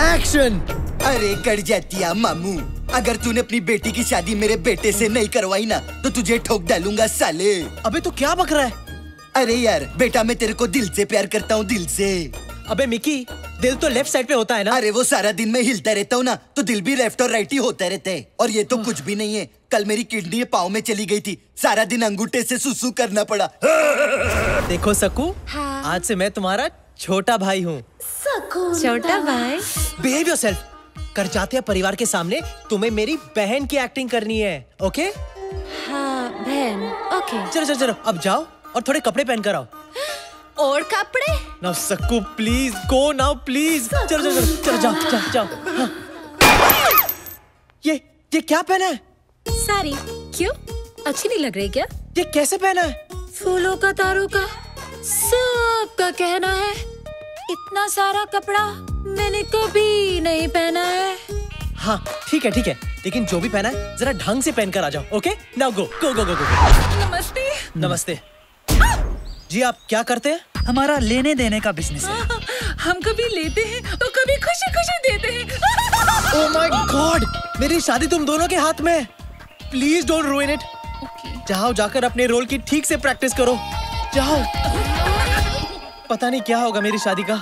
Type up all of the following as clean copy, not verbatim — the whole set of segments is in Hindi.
एक्शन। अरे कर जातिया मामू, अगर तूने अपनी बेटी की शादी मेरे बेटे से नहीं करवाई ना तो तुझे ठोक डालूंगा साले। अबे तू क्या बक रहा है? अरे यार बेटा, मैं तेरे को दिल से प्यार करता हूँ, दिल से। अबे मिकी, दिल तो लेफ्ट साइड पे होता है ना। अरे वो सारा दिन मैं हिलता रहता हूँ ना, तो दिल भी लेफ्ट और राइट ही होता रहता है। और ये तो कुछ भी नहीं है, कल मेरी किडनी पाँव में चली गई थी, सारा दिन अंगूठे से सुसु करना पड़ा। देखो सकू, हाँ। आज से मैं तुम्हारा छोटा भाई हूँ। छोटा भाई, बिहेव योरसेल्फ। कर जाते हैं परिवार के सामने तुम्हें मेरी बहन की एक्टिंग करनी है, ओके? हाँ बहन, ओके। चलो चलो चलो, अब जाओ और थोड़े कपड़े पहन कर आओ। और कपड़े? नाउ सक्कू प्लीज गो नाउ प्लीज। चलो चलो चलो चलो जाओ जाओ जाओ। हाँ। ये क्या पहना है? साड़ी। क्यों, अच्छी नहीं लग रही क्या? ये कैसे पहना है? फूलों का, तारों का, सबका कहना है। इतना सारा कपड़ा मैंने कभी नहीं पहना है। हाँ ठीक है, लेकिन जो भी पहना है जरा ढंग से पहन कर आ जाओ, ओके? नाउ गो गो गो गो गो। नमस्ते। नमस्ते जी, आप क्या करते हैं? हमारा लेने देने का बिजनेस है। हम कभी लेते हैं तो कभी खुशी खुशी देते हैं। ओह माय गॉड, मेरी शादी तुम दोनों के हाथ में है। Please don't रूइन it. जाओ, जाकर अपने रोल की ठीक से प्रैक्टिस करो, जाओ। पता नहीं क्या होगा मेरी शादी का।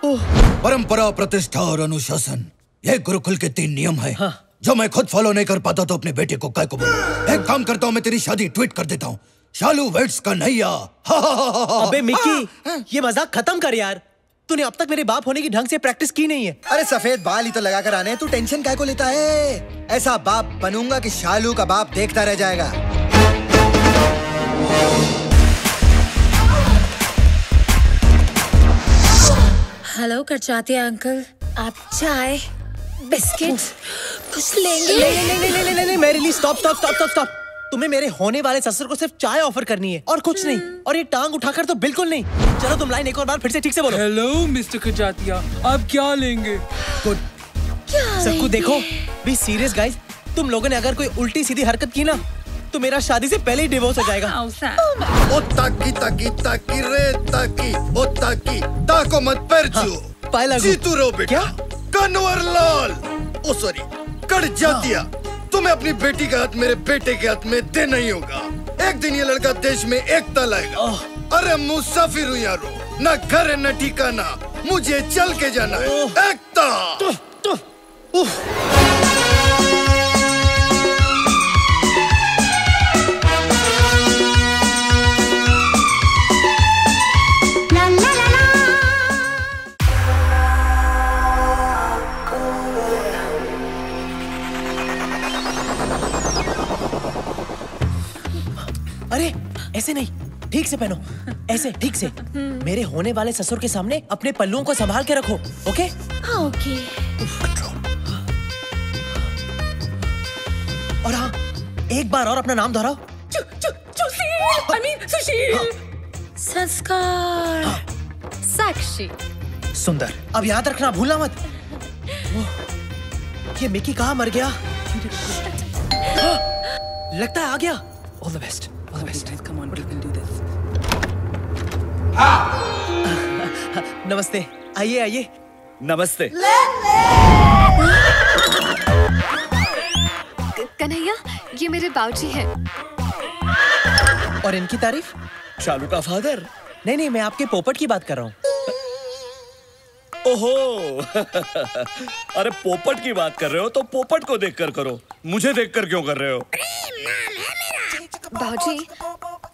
ओह। परंपरा, प्रतिष्ठा और अनुशासन, ये गुरुकुल के 3 नियम है। हाँ। जो मैं खुद फॉलो नहीं कर पाता तो अपने बेटे को काय को बोलूं। एक काम करता हूँ, मैं तेरी शादी ट्वीट कर देता हूँ। शालू वेट्स कन्हैया। अबे मिकी, ये मजाक खत्म कर यार। तूने अब तक मेरे बाप होने की ढंग से प्रैक्टिस की नहीं है। अरे सफेद बाल ही तो लगा कर आने, तू टेंशन काय को लेता है? ऐसा बाप बनूंगा कि शालू का बाप देखता रह जाएगा। हेलो करचाती अंकल, आप चाय बिस्किट कुछ लेंगे? नहीं, मेरे लिए स्टॉप। तुम्हें मेरे होने वाले ससुर को सिर्फ चाय ऑफर करनी है और कुछ नहीं। और ये टांग उठाकर तो बिल्कुल नहीं। चलो तुम लाइन एक और बार फिर से ठीक से बोलो। हेलो मिस्टर कजातिया, आप क्या लेंगे? गुड। सबको देखो, बी सीरियस गाइस। तुम लोगों ने अगर कोई उल्टी सीधी हरकत की ना तो मेरा शादी से पहले ही डिवोर्स हो जाएगा। ओ ताकी ताकी ताकी रे ताकी, ओ ताकी ताको मत परचू। पायला जीतू रो बेटा। क्या? कन्वर लाल, ओ सॉरी, कट जातिया। तुम्हें अपनी बेटी का हाथ मेरे बेटे के हाथ में देना ही होगा। एक दिन ये लड़का देश में एकता लाएगा। अरे मुसाफिर हूँ यारो, न घर है न ठिकाना, मुझे चल के जाना है। एकता। अरे ऐसे नहीं, ठीक से पहनो, ऐसे ठीक से। मेरे होने वाले ससुर के सामने अपने पल्लुओं को संभाल के रखो, ओके? हाँ ओके। और हाँ, एक बार और अपना नाम दोहराओ। सुशील। संस्कार। साक्षी। सुंदर। अब याद रखना, भूलना मत। ये मिकी कहाँ मर गया? लगता है आ गया। All the best. All the best. Come on, we can do this. नमस्ते, आइए आइए। नमस्ते। कन्हैया, ये मेरे बाबूजी हैं। और इनकी तारीफ? शालू का फादर? नहीं, मैं आपके पोपट की बात कर रहा हूँ। ओहो। अरे पोपट की बात कर रहे हो तो पोपट को देखकर करो, मुझे देखकर क्यों कर रहे हो? बाबूजी,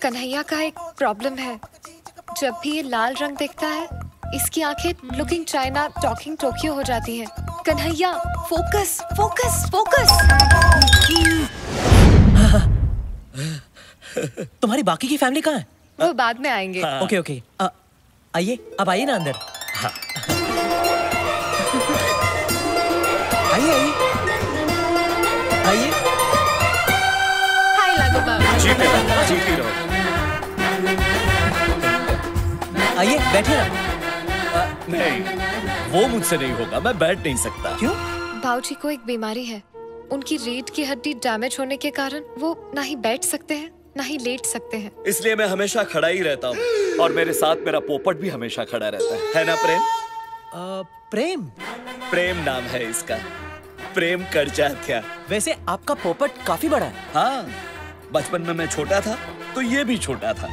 कन्हैया का एक प्रॉब्लम है। जब भी ये लाल रंग देखता है, इसकी आंखें लुकिंग चाइना टॉकिंग टोक्यो हो जाती हैं। Kanhaiya, focus focus focus. तुम्हारी बाकी की फैमिली कहाँ है? वो बाद में आएंगे। ओके। आइए, अब आइए ना अंदर। आइए। हाय लागो बाबू। जीती रहो। आइए, बैठिए ना। नहीं, वो मुझसे नहीं होगा, मैं बैठ नहीं सकता। क्यों? बाबूजी को एक बीमारी है। उनकी रीढ़ की हड्डी डैमेज होने के कारण वो ना ही बैठ सकते हैं ना ही लेट सकते हैं। इसलिए मैं हमेशा खड़ा ही रहता हूँ और मेरे साथ मेरा पोपट भी हमेशा खड़ा रहता है ना प्रेम? प्रेम। प्रेम नाम है इसका, प्रेम करजात्या। वैसे आपका पोपट काफी बड़ा है। हाँ, बचपन में मैं छोटा था तो ये भी छोटा था।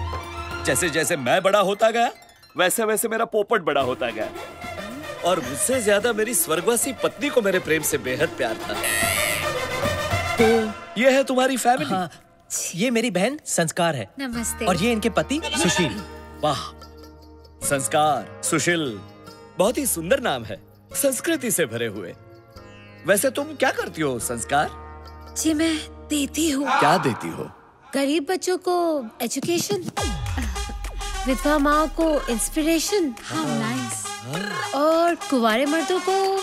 जैसे जैसे मैं बड़ा होता गया वैसे वैसे मेरा पोपट बड़ा होता गया, और मुझसे ज्यादा मेरी स्वर्गवासी पत्नी को मेरे प्रेम से बेहद प्यार था। तो ये है तुम्हारी फैमिली। हाँ, ये मेरी बहन संस्कार है। नमस्ते। और ये इनके पति सुशील। वाह, संस्कार, सुशील, बहुत ही सुंदर नाम है, संस्कृति से भरे हुए। वैसे तुम क्या करती हो संस्कार? जी मैं देती हूँ। क्या देती हो? गरीब बच्चों को एजुकेशन, विधवा माँ को इंस्पिरेशन, और कुंवारे मर्दों को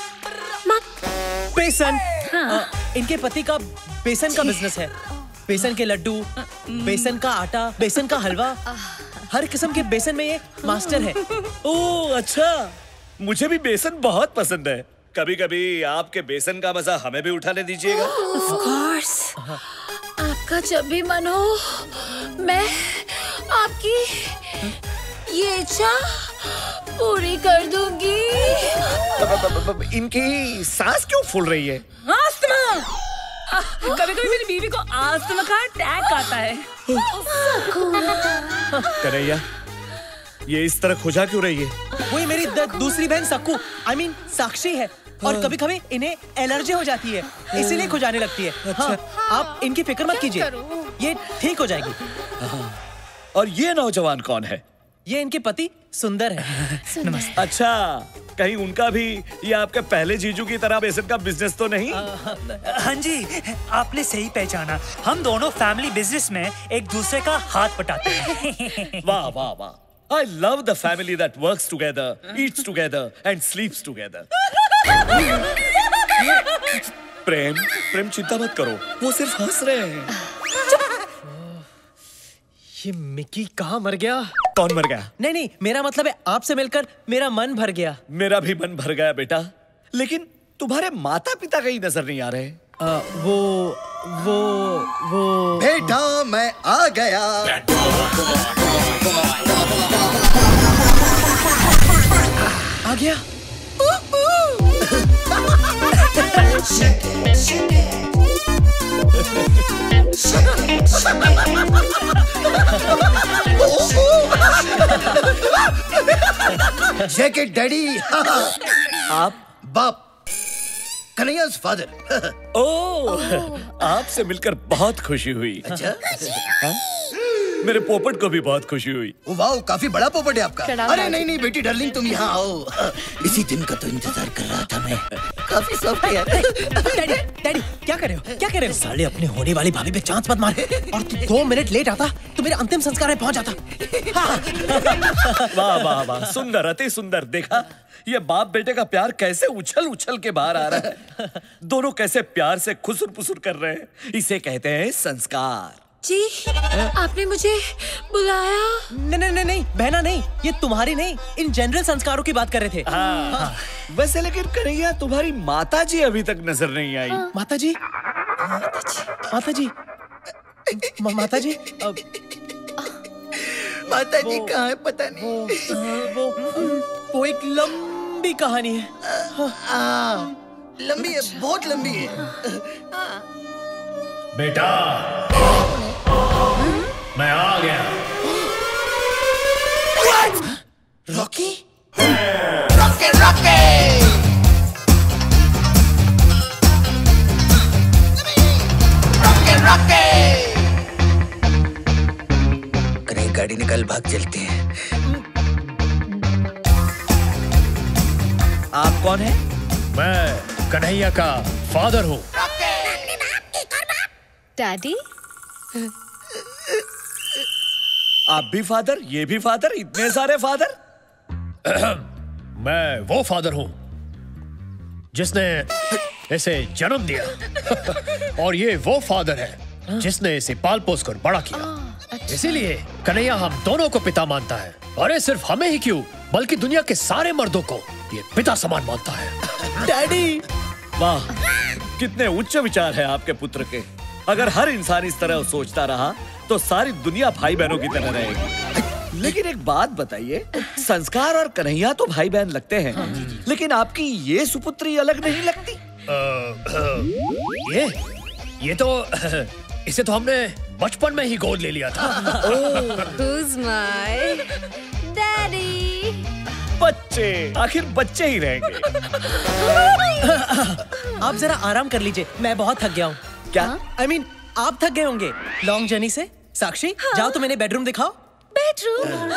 बेसन। हाँ। इनके पति का बेसन का बिजनेस है। बेसन के लड्डू, बेसन का आटा, बेसन का हलवा, हर किस्म के बेसन में ये मास्टर है। ओह अच्छा, मुझे भी बेसन बहुत पसंद है। कभी कभी आपके बेसन का मजा हमें भी उठाने दीजिएगा। Of course। आपका जब भी मन हो मैं आपकी ये इच्छा पूरी कर दूंगी। इनकी सांस क्यों फूल रही है? अस्थमा। कभी कभी मेरी बीवी को अस्थमा का अटैक आता है। कन्हैया, ये इस तरह खुजा क्यों रही है? वही मेरी दूसरी बहन सक्कू, I mean साक्षी है, और कभी कभी इन्हें एलर्जी हो जाती है, इसीलिए खुजाने लगती है। हाँ, आप इनकी फिक्र मत कीजिए, ये ठीक हो जाएगी। और ये नौजवान कौन है? ये इनके पति सुंदर है। नमस्ते। अच्छा, कहीं उनका भी ये आपके पहले जीजू की तरह बेसन का बिजनेस तो नहीं? हाँ जी, आपने सही पहचाना। हम दोनों फैमिली बिजनेस में एक दूसरे का हाथ बटाते हैं। वाह वाह वाह, I love the family that works together, eats together and sleeps together. प्रेम, प्रेम चिंता मत करो, वो सिर्फ हंस रहे हैं। ये मिकी कहाँ मर गया? कौन मर गया? नहीं नहीं, मेरा मतलब है आपसे मिलकर मेरा मन भर गया। मेरा भी मन भर गया बेटा, लेकिन तुम्हारे माता पिता कहीं नजर नहीं आ रहे। वो बेटा मैं आ गया। आ गया। Jacket daddy. आप? बाप, कन्हैया's फादर। ओह, आपसे मिलकर बहुत खुशी हुई। अच्छा? मेरे पोपट को भी बहुत खुशी हुई। वाह, काफी बड़ा पोपट है आपका। प्रणाम अरे बाबू। नहीं नहीं बेटी डार्लिंग, तुम यहाँ आओ। इसी दिन का तो इंतजार कर रहा था मैं। काफी सॉफ्ट है यार। डैडी, डैडी, क्या कर रहे हो? क्या कर रहे हो? साले अपने होने वाली भाभी पे चांस मत मार। और तू 2 मिनट लेट आता तो मेरे अंतिम संस्कार में पहुंच जाता। वाह वाह वाह, सुंदर, अति सुंदर। देखा, ये बाप बेटे का प्यार कैसे उछल उछल के बाहर आ रहा है। दोनों कैसे प्यार से खुसुर पुसुर कर रहे हैं। इसे कहते हैं संस्कार। जी, आपने मुझे बुलाया? नहीं नहीं नहीं, बहना नहीं, ये तुम्हारी नहीं, इन जनरल संस्कारों की बात कर रहे थे। हाँ। वैसे लेकिन कन्हैया, तुम्हारी माता जी अभी तक नजर नहीं आई। माता जी, माता जी, माता जी, माता जी कहाँ है पता नहीं। वो एक लंबी कहानी है। लंबी है, बहुत लंबी है। बेटा, मैं आ गया। Rocky? Rocky Rocky! Rocky Rocky! अरे गाड़ी निकाल, भाग चलते हैं। आप कौन है? मैं कन्हैया का फादर हूँ। डैडी? आप भी फादर, ये भी फादर, इतने सारे फादर? मैं वो फादर हूँ जिसने इसे जन्म दिया और ये वो फादर है जिसने इसे पाल पोस कर बड़ा किया। इसीलिए कन्हैया हम दोनों को पिता मानता है। अरे सिर्फ हमें ही क्यों, बल्कि दुनिया के सारे मर्दों को ये पिता समान मानता है। डैडी! वाह, कितने उच्च विचार है आपके पुत्र के। अगर हर इंसान इस तरह सोचता रहा तो सारी दुनिया भाई बहनों की तरह रहेगी। लेकिन एक बात बताइए, संस्कार और कन्हैया तो भाई बहन लगते हैं, लेकिन आपकी ये सुपुत्री अलग नहीं लगती? ये तो इसे तो हमने बचपन में ही गोद ले लिया था। Who's my daddy? बच्चे, आखिर बच्चे ही रहेंगे। आप जरा आराम कर लीजिए, मैं बहुत थक गया हूँ। क्या? I mean, आप थक गए होंगे लॉन्ग जर्नी से। साक्षी, जाओ तो मैंने बेडरूम दिखाओ। Bedroom?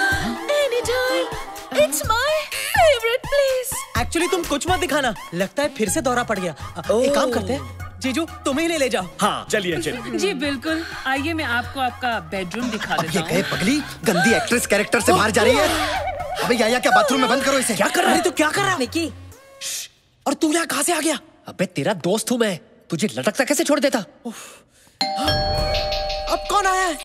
Anytime. It's my favorite place. Actually तुम कुछ मत दिखाना, लगता है फिर से दौरा पड़ गया। एक काम करते हैं, जीजू तुम्हें ही ले जाओ। हाँ चलिए चलिए। जी बिल्कुल, आइए मैं आपको आपका बेडरूम दिखा देता हूँ। पगली गंदी एक्ट्रेस कैरेक्टर से बाहर जा रही है। अबे या क्या बाथरूम में बंद करो इसे। क्या कर रहा है तू? क्या कर रहा है निकी? और तू यहाँ कहाँ से आ गया? अबे तेरा दोस्त हूँ मैं, तुझे लटकता कैसे छोड़ देता? अब कौन आया है?